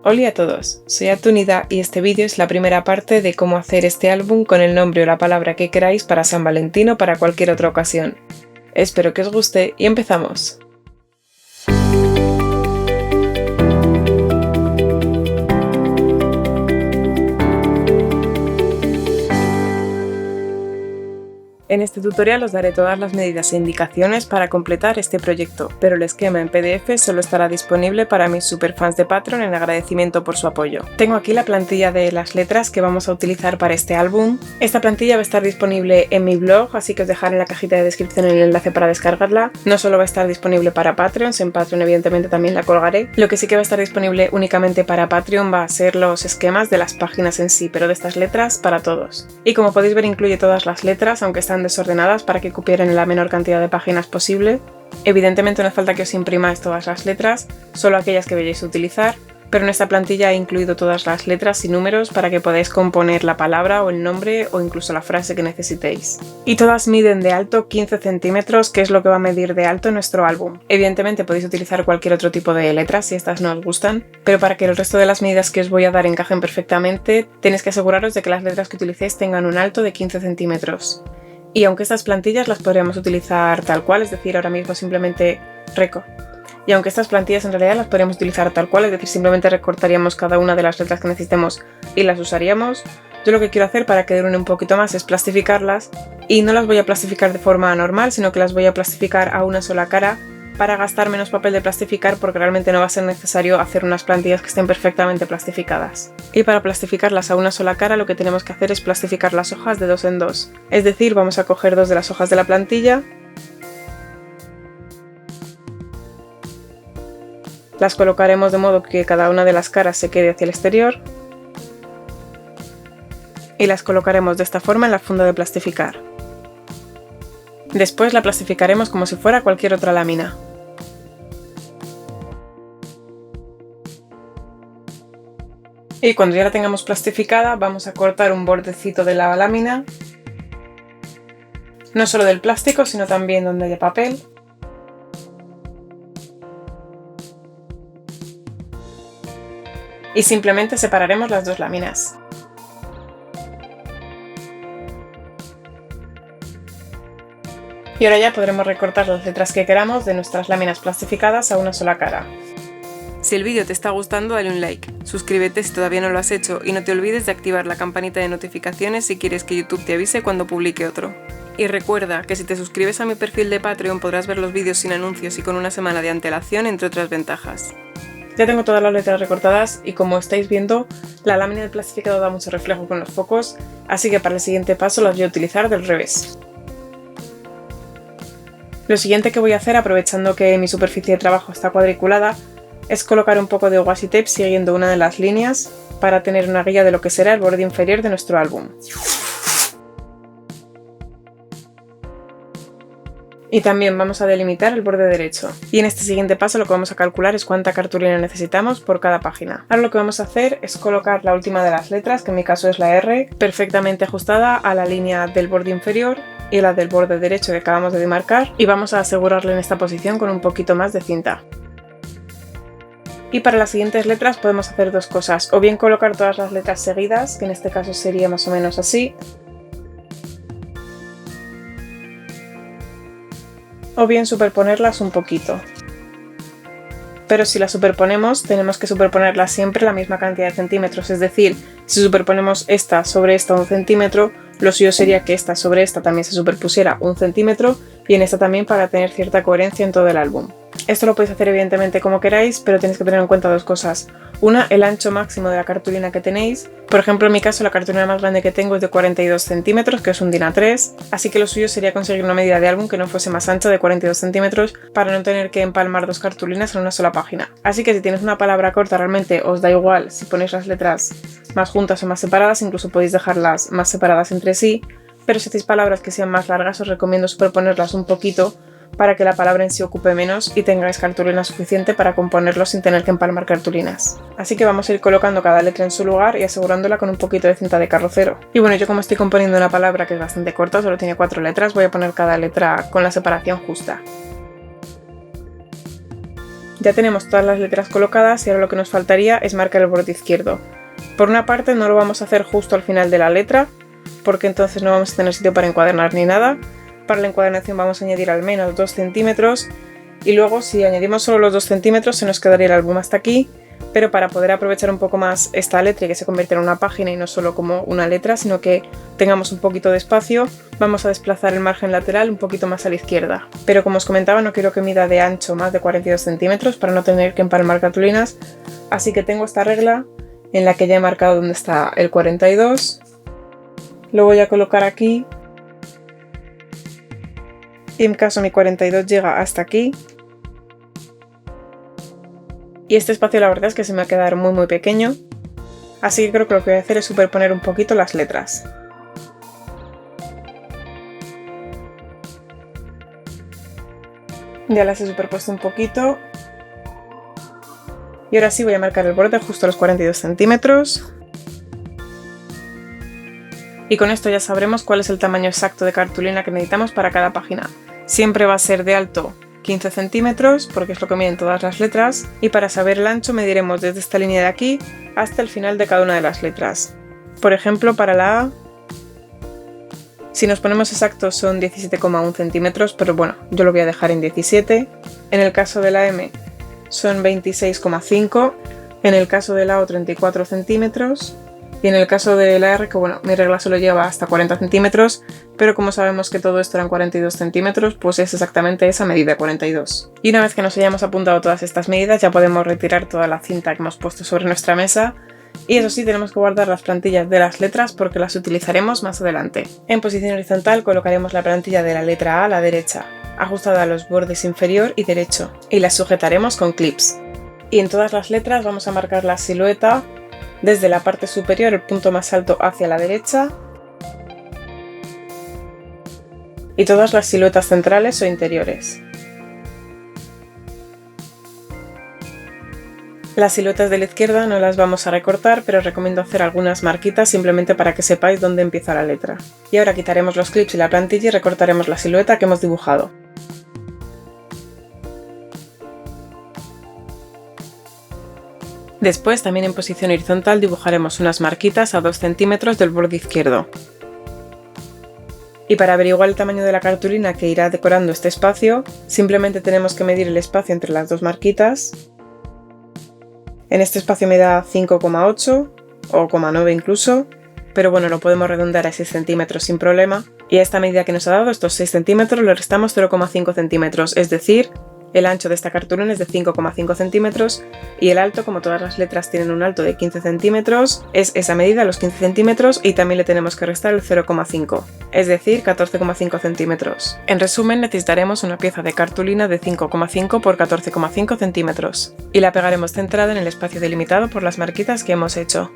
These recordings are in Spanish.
Hola a todos, soy Atúnida y este vídeo es la primera parte de cómo hacer este álbum con el nombre o la palabra que queráis para San Valentín o para cualquier otra ocasión. Espero que os guste y empezamos. En este tutorial os daré todas las medidas e indicaciones para completar este proyecto, pero el esquema en PDF solo estará disponible para mis superfans de Patreon en agradecimiento por su apoyo. Tengo aquí la plantilla de las letras que vamos a utilizar para este álbum. Esta plantilla va a estar disponible en mi blog, así que os dejaré en la cajita de descripción el enlace para descargarla. No solo va a estar disponible para Patreons, en Patreon evidentemente también la colgaré. Lo que sí que va a estar disponible únicamente para Patreon va a ser los esquemas de las páginas en sí, pero de estas letras para todos. Y como podéis ver incluye todas las letras, aunque están desordenadas para que cupieran la menor cantidad de páginas posible. Evidentemente no hace falta que os imprimáis todas las letras, solo aquellas que vayáis a utilizar, pero en esta plantilla he incluido todas las letras y números para que podáis componer la palabra o el nombre o incluso la frase que necesitéis. Y todas miden de alto 15 centímetros, que es lo que va a medir de alto nuestro álbum. Evidentemente podéis utilizar cualquier otro tipo de letras si estas no os gustan, pero para que el resto de las medidas que os voy a dar encajen perfectamente, tenéis que aseguraros de que las letras que utilicéis tengan un alto de 15 centímetros. Y aunque estas plantillas las podríamos utilizar tal cual, es decir, ahora mismo simplemente y aunque estas plantillas en realidad las podríamos utilizar tal cual, es decir, simplemente recortaríamos cada una de las letras que necesitemos y las usaríamos, yo lo que quiero hacer para que duren un poquito más es plastificarlas, y no las voy a plastificar de forma normal, sino que las voy a plastificar a una sola cara para gastar menos papel de plastificar, porque realmente no va a ser necesario hacer unas plantillas que estén perfectamente plastificadas. Y para plastificarlas a una sola cara lo que tenemos que hacer es plastificar las hojas de 2 en 2. Es decir, vamos a coger 2 de las hojas de la plantilla, las colocaremos de modo que cada una de las caras se quede hacia el exterior y las colocaremos de esta forma en la funda de plastificar. Después la plastificaremos como si fuera cualquier otra lámina. Y cuando ya la tengamos plastificada vamos a cortar un bordecito de la lámina, no solo del plástico sino también donde haya papel. Y simplemente separaremos las dos láminas. Y ahora ya podremos recortar las letras que queramos de nuestras láminas plastificadas a una sola cara. Si el vídeo te está gustando, dale un like, suscríbete si todavía no lo has hecho y no te olvides de activar la campanita de notificaciones si quieres que YouTube te avise cuando publique otro. Y recuerda que si te suscribes a mi perfil de Patreon podrás ver los vídeos sin anuncios y con una semana de antelación, entre otras ventajas. Ya tengo todas las letras recortadas y como estáis viendo, la lámina del plastificado da mucho reflejo con los focos, así que para el siguiente paso las voy a utilizar del revés. Lo siguiente que voy a hacer, aprovechando que mi superficie de trabajo está cuadriculada, es colocar un poco de washi tape siguiendo una de las líneas para tener una guía de lo que será el borde inferior de nuestro álbum. Y también vamos a delimitar el borde derecho. Y en este siguiente paso lo que vamos a calcular es cuánta cartulina necesitamos por cada página. Ahora lo que vamos a hacer es colocar la última de las letras, que en mi caso es la R, perfectamente ajustada a la línea del borde inferior y la del borde derecho que acabamos de demarcar, y vamos a asegurarle en esta posición con un poquito más de cinta. Y para las siguientes letras podemos hacer dos cosas, o bien colocar todas las letras seguidas, que en este caso sería más o menos así, o bien superponerlas un poquito. Pero si las superponemos, tenemos que superponerlas siempre la misma cantidad de centímetros, es decir, si superponemos esta sobre esta 1 centímetro, lo suyo sería que esta sobre esta también se superpusiera 1 centímetro y en esta también, para tener cierta coherencia en todo el álbum. Esto lo podéis hacer evidentemente como queráis, pero tenéis que tener en cuenta dos cosas. Una, el ancho máximo de la cartulina que tenéis. Por ejemplo, en mi caso la cartulina más grande que tengo es de 42 centímetros, que es un DIN A3, así que lo suyo sería conseguir una medida de álbum que no fuese más ancha de 42 centímetros para no tener que empalmar dos cartulinas en una sola página. Así que si tienes una palabra corta realmente os da igual si ponéis las letras más juntas o más separadas, incluso podéis dejarlas más separadas entre sí, pero si hacéis palabras que sean más largas os recomiendo superponerlas un poquito para que la palabra en sí ocupe menos y tengáis cartulina suficiente para componerlo sin tener que empalmar cartulinas. Así que vamos a ir colocando cada letra en su lugar y asegurándola con un poquito de cinta de carrocero. Y bueno, yo como estoy componiendo una palabra que es bastante corta, solo tiene 4 letras, voy a poner cada letra con la separación justa. Ya tenemos todas las letras colocadas y ahora lo que nos faltaría es marcar el borde izquierdo. Por una parte no lo vamos a hacer justo al final de la letra, porque entonces no vamos a tener sitio para encuadernar ni nada. Para la encuadernación vamos a añadir al menos 2 centímetros y luego si añadimos solo los 2 centímetros se nos quedaría el álbum hasta aquí, pero para poder aprovechar un poco más esta letra y que se convierta en una página y no solo como una letra, sino que tengamos un poquito de espacio, vamos a desplazar el margen lateral un poquito más a la izquierda. Pero como os comentaba, no quiero que mida de ancho más de 42 centímetros para no tener que empalmar cartulinas, así que tengo esta regla en la que ya he marcado dónde está el 42. Lo voy a colocar aquí y en caso mi 42 llega hasta aquí. Y este espacio la verdad es que se me va a quedar muy pequeño, así que creo que lo que voy a hacer es superponer un poquito las letras. Ya las he superpuesto un poquito. Y ahora sí voy a marcar el borde justo a los 42 centímetros. Y con esto ya sabremos cuál es el tamaño exacto de cartulina que necesitamos para cada página. Siempre va a ser de alto 15 centímetros porque es lo que miden todas las letras, y para saber el ancho mediremos desde esta línea de aquí hasta el final de cada una de las letras. Por ejemplo, para la A, si nos ponemos exactos son 17,1 centímetros, pero bueno, yo lo voy a dejar en 17. En el caso de la M son 26,5, en el caso de la O 34 centímetros, y en el caso de la R, que bueno, mi regla solo lleva hasta 40 centímetros, pero como sabemos que todo esto eran 42 centímetros, pues es exactamente esa medida, 42. Y una vez que nos hayamos apuntado todas estas medidas, ya podemos retirar toda la cinta que hemos puesto sobre nuestra mesa. Y eso sí, tenemos que guardar las plantillas de las letras porque las utilizaremos más adelante. En posición horizontal colocaremos la plantilla de la letra A a la derecha, ajustada a los bordes inferior y derecho, y las sujetaremos con clips. Y en todas las letras vamos a marcar la silueta desde la parte superior, el punto más alto hacia la derecha, y todas las siluetas centrales o interiores. Las siluetas de la izquierda no las vamos a recortar, pero os recomiendo hacer algunas marquitas simplemente para que sepáis dónde empieza la letra. Y ahora quitaremos los clips y la plantilla y recortaremos la silueta que hemos dibujado. Después, también en posición horizontal, dibujaremos unas marquitas a 2 centímetros del borde izquierdo. Y para averiguar el tamaño de la cartulina que irá decorando este espacio, simplemente tenemos que medir el espacio entre las dos marquitas. En este espacio me da 5,8 o 0,9 incluso, pero bueno, lo podemos redondear a 6 centímetros sin problema. Y a esta medida que nos ha dado, estos 6 centímetros, le restamos 0,5 centímetros, es decir, el ancho de esta cartulina es de 5,5 centímetros y el alto, como todas las letras tienen un alto de 15 centímetros, es esa medida, los 15 centímetros, y también le tenemos que restar el 0,5, es decir, 14,5 centímetros. En resumen, necesitaremos una pieza de cartulina de 5,5 por 14,5 centímetros y la pegaremos centrada en el espacio delimitado por las marquitas que hemos hecho.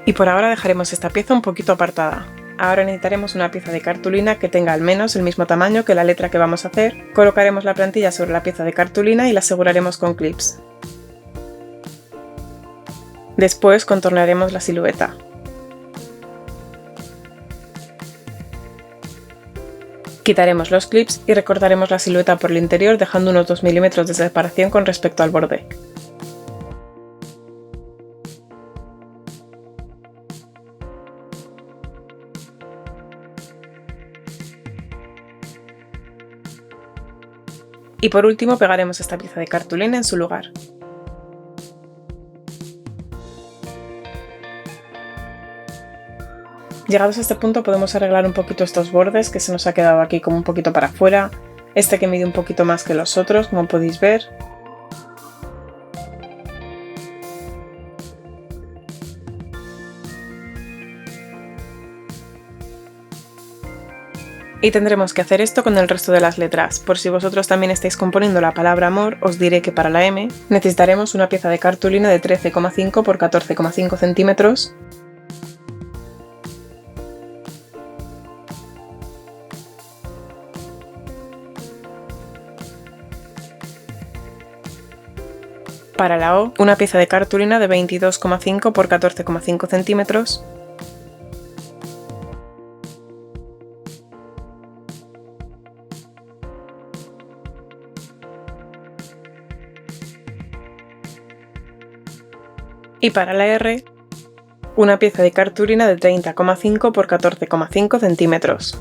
Y por ahora dejaremos esta pieza un poquito apartada. Ahora necesitaremos una pieza de cartulina que tenga al menos el mismo tamaño que la letra que vamos a hacer. Colocaremos la plantilla sobre la pieza de cartulina y la aseguraremos con clips. Después contornearemos la silueta. Quitaremos los clips y recortaremos la silueta por el interior dejando unos 2 milímetros de separación con respecto al borde. Y por último pegaremos esta pieza de cartulina en su lugar. Llegados a este punto podemos arreglar un poquito estos bordes que se nos ha quedado aquí como un poquito para afuera, este que mide un poquito más que los otros, como podéis ver. Y tendremos que hacer esto con el resto de las letras. Por si vosotros también estáis componiendo la palabra amor, os diré que para la M necesitaremos una pieza de cartulina de 13,5 por 14,5 centímetros. Para la O, una pieza de cartulina de 22,5 por 14,5 centímetros. Y para la R, una pieza de cartulina de 30,5 por 14,5 centímetros.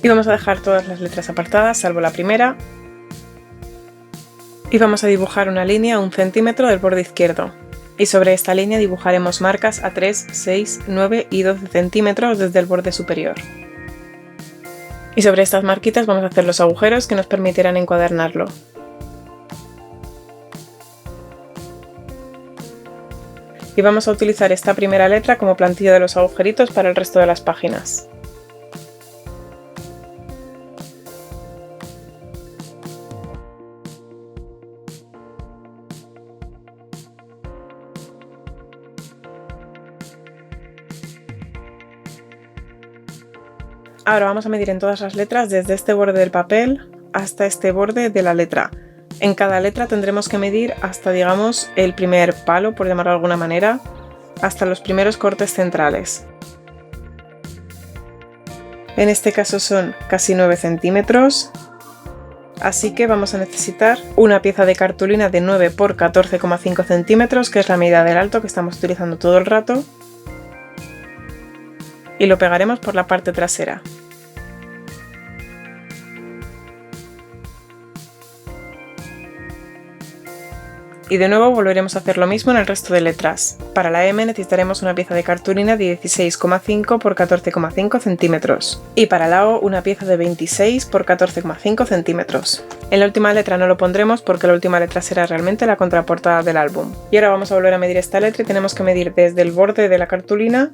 Y vamos a dejar todas las letras apartadas, salvo la primera. Y vamos a dibujar una línea a 1 centímetro del borde izquierdo. Y sobre esta línea dibujaremos marcas a 3, 6, 9 y 12 centímetros desde el borde superior. Y sobre estas marquitas vamos a hacer los agujeros que nos permitirán encuadernarlo. Y vamos a utilizar esta primera letra como plantilla de los agujeritos para el resto de las páginas. Ahora vamos a medir en todas las letras desde este borde del papel hasta este borde de la letra. En cada letra tendremos que medir hasta, digamos, el primer palo, por llamarlo de alguna manera, hasta los primeros cortes centrales. En este caso son casi 9 centímetros, así que vamos a necesitar una pieza de cartulina de 9 por 14,5 centímetros, que es la medida del alto que estamos utilizando todo el rato, y lo pegaremos por la parte trasera. Y de nuevo volveremos a hacer lo mismo en el resto de letras. Para la M necesitaremos una pieza de cartulina de 16,5 por 14,5 centímetros. Y para la O una pieza de 26 por 14,5 centímetros. En la última letra no lo pondremos porque la última letra será realmente la contraportada del álbum. Y ahora vamos a volver a medir esta letra y tenemos que medir desde el borde de la cartulina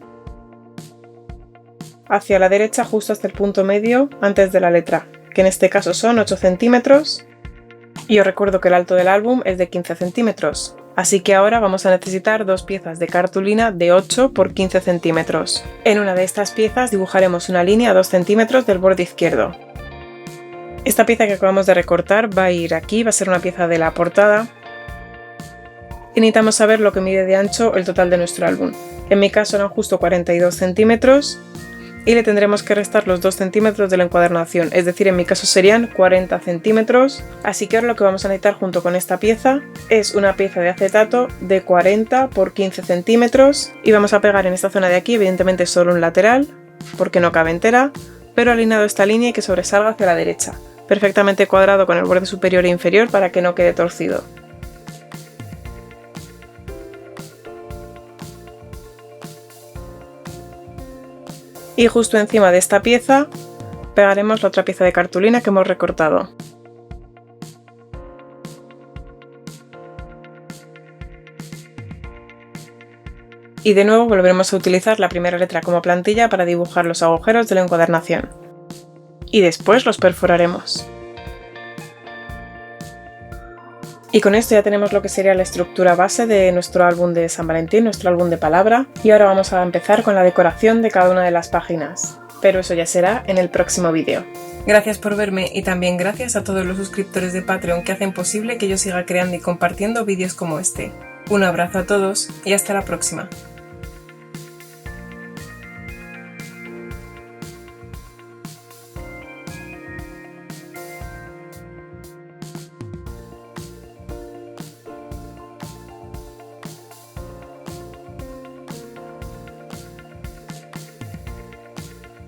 hacia la derecha justo hasta el punto medio antes de la letra, que en este caso son 8 centímetros. Y os recuerdo que el alto del álbum es de 15 centímetros, así que ahora vamos a necesitar dos piezas de cartulina de 8 por 15 centímetros. En una de estas piezas dibujaremos una línea a 2 centímetros del borde izquierdo. Esta pieza que acabamos de recortar va a ir aquí, va a ser una pieza de la portada. Y necesitamos saber lo que mide de ancho el total de nuestro álbum. En mi caso eran justo 42 centímetros. Y le tendremos que restar los 2 centímetros de la encuadernación, es decir, en mi caso serían 40 centímetros, así que ahora lo que vamos a necesitar junto con esta pieza es una pieza de acetato de 40 por 15 centímetros y vamos a pegar en esta zona de aquí, evidentemente solo un lateral, porque no cabe entera, pero alineado esta línea y que sobresalga hacia la derecha, perfectamente cuadrado con el borde superior e inferior para que no quede torcido. Y justo encima de esta pieza pegaremos la otra pieza de cartulina que hemos recortado. Y de nuevo volveremos a utilizar la primera letra como plantilla para dibujar los agujeros de la encuadernación. Y después los perforaremos. Y con esto ya tenemos lo que sería la estructura base de nuestro álbum de San Valentín, nuestro álbum de palabra. Y ahora vamos a empezar con la decoración de cada una de las páginas. Pero eso ya será en el próximo vídeo. Gracias por verme y también gracias a todos los suscriptores de Patreon que hacen posible que yo siga creando y compartiendo vídeos como este. Un abrazo a todos y hasta la próxima.